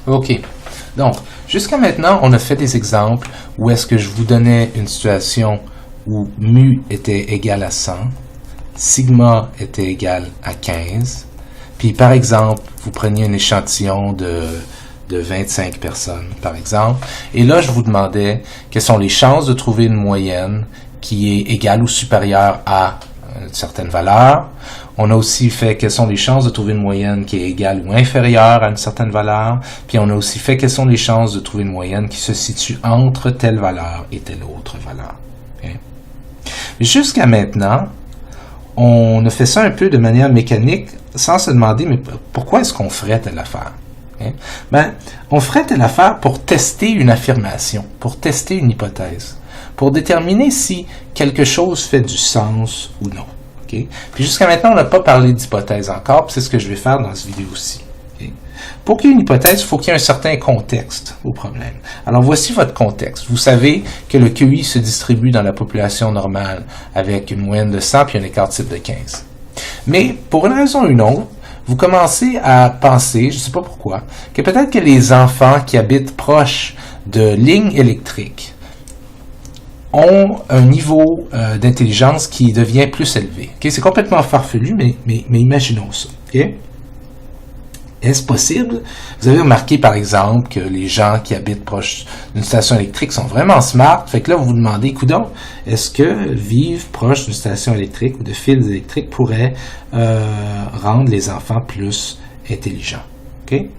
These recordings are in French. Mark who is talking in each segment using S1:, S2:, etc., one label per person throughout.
S1: OK. Donc, jusqu'à maintenant, on a fait des exemples où est-ce que je vous donnais une situation où mu était égal à 100, sigma était égal à 15, puis par exemple, vous preniez un échantillon de 25 personnes, par exemple, et là, je vous demandais quelles sont les chances de trouver une moyenne qui est égale ou supérieure à une certaine valeur. On a aussi fait quelles sont les chances de trouver une moyenne qui est égale ou inférieure à une certaine valeur. Puis on a aussi fait quelles sont les chances de trouver une moyenne qui se situe entre telle valeur et telle autre valeur. Okay? Jusqu'à maintenant, on a fait ça un peu de manière mécanique sans se demander mais pourquoi est-ce qu'on ferait telle affaire? Okay? Ben, on ferait telle affaire pour tester une affirmation, pour tester une hypothèse, pour déterminer si quelque chose fait du sens ou non. Okay? Puis jusqu'à maintenant, on n'a pas parlé d'hypothèse encore, puis c'est ce que je vais faire dans cette vidéo-ci. Okay? Pour qu'il y ait une hypothèse, il faut qu'il y ait un certain contexte au problème. Alors voici votre contexte. Vous savez que le QI se distribue dans la population normale avec une moyenne de 100 puis un écart type de 15. Mais pour une raison ou une autre, vous commencez à penser, je ne sais pas pourquoi, que peut-être que les enfants qui habitent proches de lignes électriques ont un niveau d'intelligence qui devient plus élevé. Okay? C'est complètement farfelu, mais imaginons ça. Okay? Est-ce possible? Vous avez remarqué, par exemple, que les gens qui habitent proche d'une station électrique sont vraiment smart. Fait que là, vous vous demandez, coudonc, est-ce que vivre proche d'une station électrique ou de fils électriques pourrait rendre les enfants plus intelligents? Okay?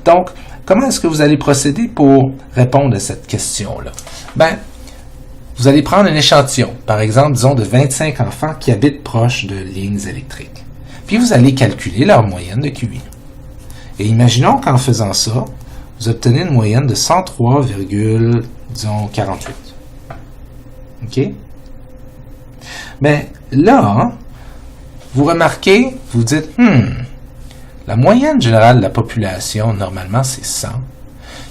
S1: Donc, comment est-ce que vous allez procéder pour répondre à cette question-là? Ben, vous allez prendre un échantillon, par exemple, disons, de 25 enfants qui habitent proche de lignes électriques. Puis vous allez calculer leur moyenne de QI. Et imaginons qu'en faisant ça, vous obtenez une moyenne de 103,48. OK? Mais là, vous remarquez, vous dites, la moyenne générale de la population, normalement, c'est 100.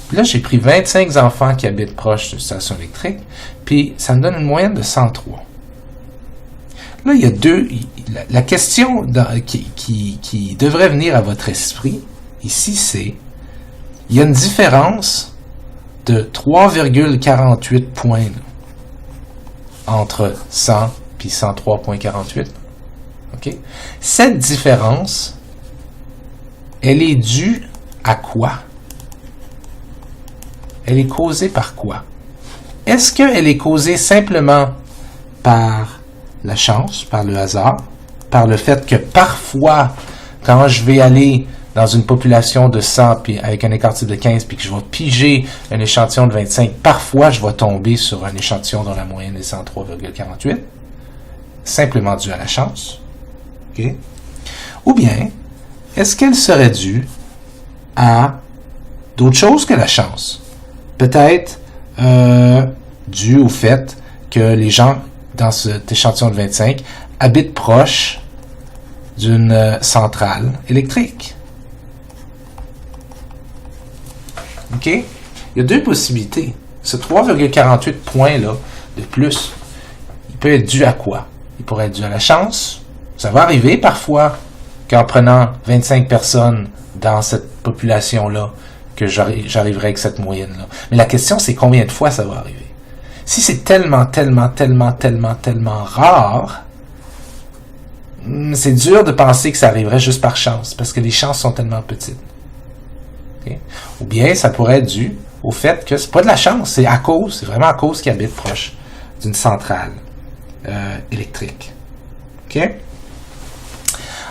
S1: Puis là, j'ai pris 25 enfants qui habitent proche d'une station électrique, puis ça me donne une moyenne de 103. Là, il y a la question qui devrait venir à votre esprit, ici, c'est, il y a une différence de 3,48 points là, entre 100 et 103,48. OK? Cette différence, elle est due à quoi? Elle est causée par quoi? Est-ce qu'elle est causée simplement par la chance, par le hasard, par le fait que parfois, quand je vais aller dans une population de 100 puis avec un écart type de 15 puis que je vais piger un échantillon de 25, parfois je vais tomber sur un échantillon dont la moyenne est 103,48, simplement dû à la chance. Okay? Ou bien, est-ce qu'elle serait due à d'autres choses que la chance? Peut-être dû au fait que les gens dans cet échantillon de 25 habitent proche d'une centrale électrique. OK? Il y a deux possibilités. Ce 3,48 points-là de plus, il peut être dû à quoi? Il pourrait être dû à la chance. Ça va arriver parfois qu'en prenant 25 personnes dans cette population-là, que j'arriverai avec cette moyenne-là. Mais la question, c'est combien de fois ça va arriver? Si c'est tellement rare, c'est dur de penser que ça arriverait juste par chance, parce que les chances sont tellement petites. Okay? Ou bien, ça pourrait être dû au fait que c'est pas de la chance, c'est vraiment à cause qu'ils habitent proche d'une centrale électrique. OK?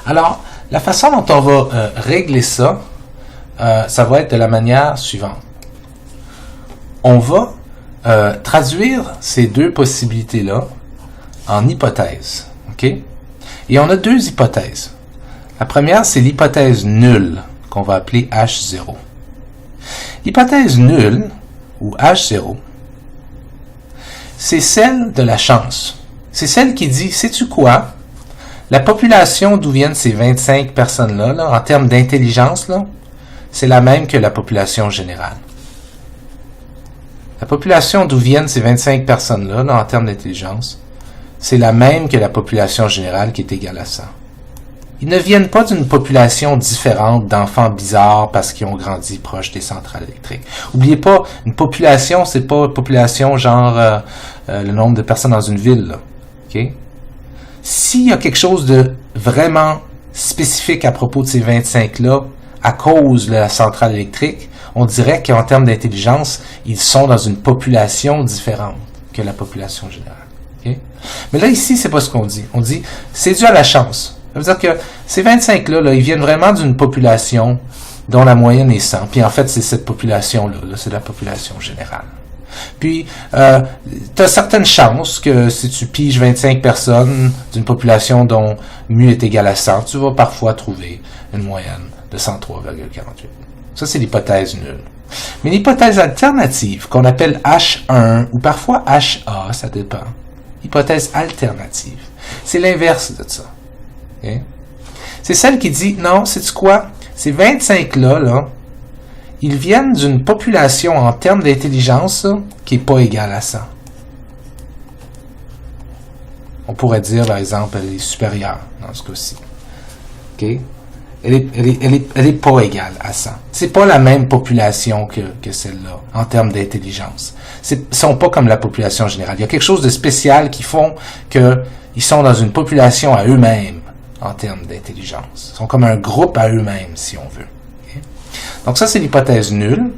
S1: Alors, la façon dont on va régler ça, ça va être de la manière suivante. On va traduire ces deux possibilités-là en hypothèses. OK? Et on a deux hypothèses. La première, c'est l'hypothèse nulle, qu'on va appeler H0. L'hypothèse nulle, ou H0, c'est celle de la chance. C'est celle qui dit, sais-tu quoi? La population d'où viennent ces 25 personnes-là, là, en termes d'intelligence, là, c'est la même que la population générale. La population d'où viennent ces 25 personnes-là, là, en termes d'intelligence, c'est la même que la population générale qui est égale à 100. ils ne viennent pas d'une population différente d'enfants bizarres parce qu'ils ont grandi proche des centrales électriques. Oubliez pas, une population, c'est pas une population genre le nombre de personnes dans une ville, là. OK? S'il y a quelque chose de vraiment spécifique à propos de ces 25-là, à cause de la centrale électrique, on dirait qu'en termes d'intelligence, ils sont dans une population différente que la population générale. Okay? Mais là, ici, c'est pas ce qu'on dit. On dit, c'est dû à la chance. Ça veut dire que ces 25-là, là, ils viennent vraiment d'une population dont la moyenne est 100. Puis en fait, c'est cette population-là, là, c'est la population générale. Puis, tu as certaines chances que si tu piges 25 personnes d'une population dont mu est égal à 100, tu vas parfois trouver une moyenne de 103,48. Ça, c'est l'hypothèse nulle. Mais l'hypothèse alternative, qu'on appelle H1 ou parfois HA, ça dépend. Hypothèse alternative. C'est l'inverse de ça. Okay? C'est celle qui dit, non, sais-tu quoi? Ces 25-là, là, ils viennent d'une population en termes d'intelligence qui n'est pas égale à 100. On pourrait dire, par exemple, elle est supérieure dans ce cas-ci. OK? Elle est pas égale à 100. C'est pas la même population que celle-là, en termes d'intelligence. Ils sont pas comme la population générale. Il y a quelque chose de spécial qui font qu'ils sont dans une population à eux-mêmes, en termes d'intelligence. Ils sont comme un groupe à eux-mêmes, si on veut. Okay? Donc ça, c'est l'hypothèse nulle.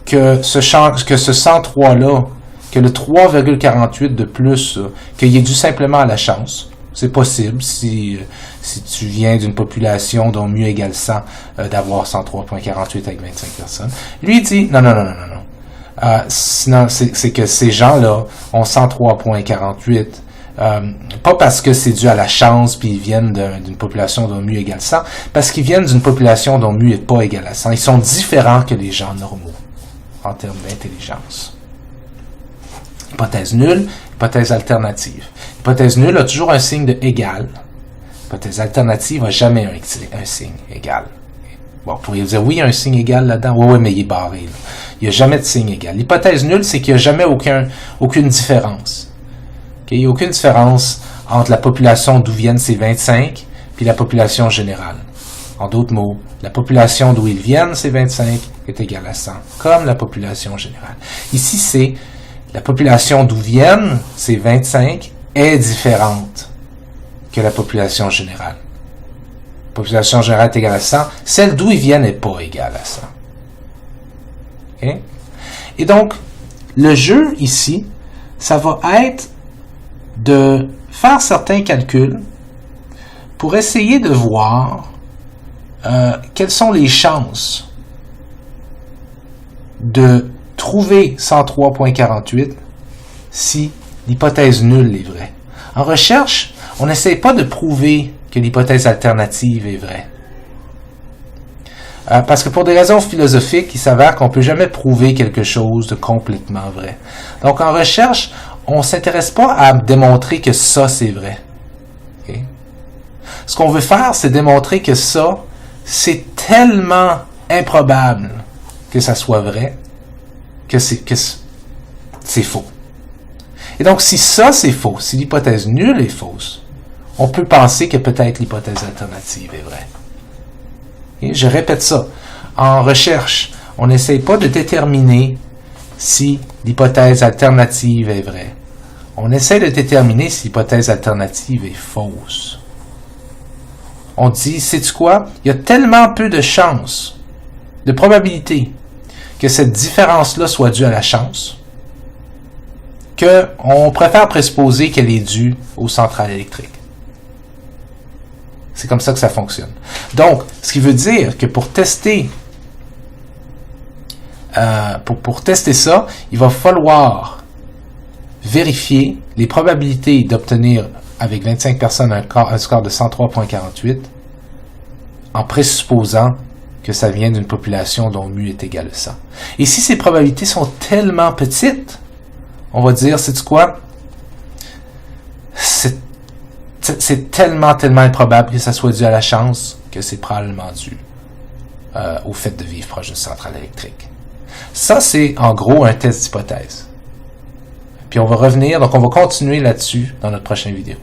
S1: Que ce 103-là, que le 3,48 de plus, qu'il est dû simplement à la chance. C'est possible, si tu viens d'une population dont mu égale 100, d'avoir 103,48 avec 25 personnes. Lui, il dit, non. Sinon, c'est que ces gens-là ont 103,48, pas parce que c'est dû à la chance, puis ils viennent d'une population dont mu égale 100, parce qu'ils viennent d'une population dont mu n'est pas égal à 100. Ils sont différents que les gens normaux, en termes d'intelligence. Hypothèse nulle, hypothèse alternative. Hypothèse nulle a toujours un signe de égal. Hypothèse alternative n'a jamais un signe égal. Bon, vous pourriez dire, oui, il y a un signe égal là-dedans. Oui, mais il est barré. Là. Il n'y a jamais de signe égal. L'hypothèse nulle, c'est qu'il n'y a jamais aucune différence. Okay? Il n'y a aucune différence entre la population d'où viennent ces 25 puis la population générale. En d'autres mots, la population d'où ils viennent, ces 25, est égale à 100, comme la population générale. Ici, c'est la population d'où viennent ces 25 est différente que la population générale. La population générale est égale à 100. Celle d'où ils viennent n'est pas égale à 100. Okay? Et donc, le jeu ici, ça va être de faire certains calculs pour essayer de voir quelles sont les chances de trouver 103,48 si l'hypothèse nulle est vraie. En recherche, on n'essaie pas de prouver que l'hypothèse alternative est vraie. Parce que pour des raisons philosophiques, il s'avère qu'on ne peut jamais prouver quelque chose de complètement vrai. Donc en recherche, on ne s'intéresse pas à démontrer que ça, c'est vrai. Okay? Ce qu'on veut faire, c'est démontrer que ça, c'est tellement improbable que ça soit vrai, que c'est faux. Et donc, si ça, c'est faux, si l'hypothèse nulle est fausse, on peut penser que peut-être l'hypothèse alternative est vraie. Et je répète ça. En recherche, on n'essaye pas de déterminer si l'hypothèse alternative est vraie. On essaie de déterminer si l'hypothèse alternative est fausse. On dit, sais-tu quoi? Il y a tellement peu de chances, de probabilité, que cette différence-là soit due à la chance, qu'on préfère présupposer qu'elle est due aux centrales électriques. C'est comme ça que ça fonctionne. Donc, ce qui veut dire que pour tester ça, il va falloir vérifier les probabilités d'obtenir avec 25 personnes un score de 103,48 en présupposant que ça vient d'une population dont mu est égal à 100. Et si ces probabilités sont tellement petites, on va dire, sais-tu quoi? C'est tellement improbable que ça soit dû à la chance que c'est probablement dû au fait de vivre proche d'une centrale électrique. Ça, c'est en gros un test d'hypothèse. Puis on va revenir, donc on va continuer là-dessus dans notre prochaine vidéo.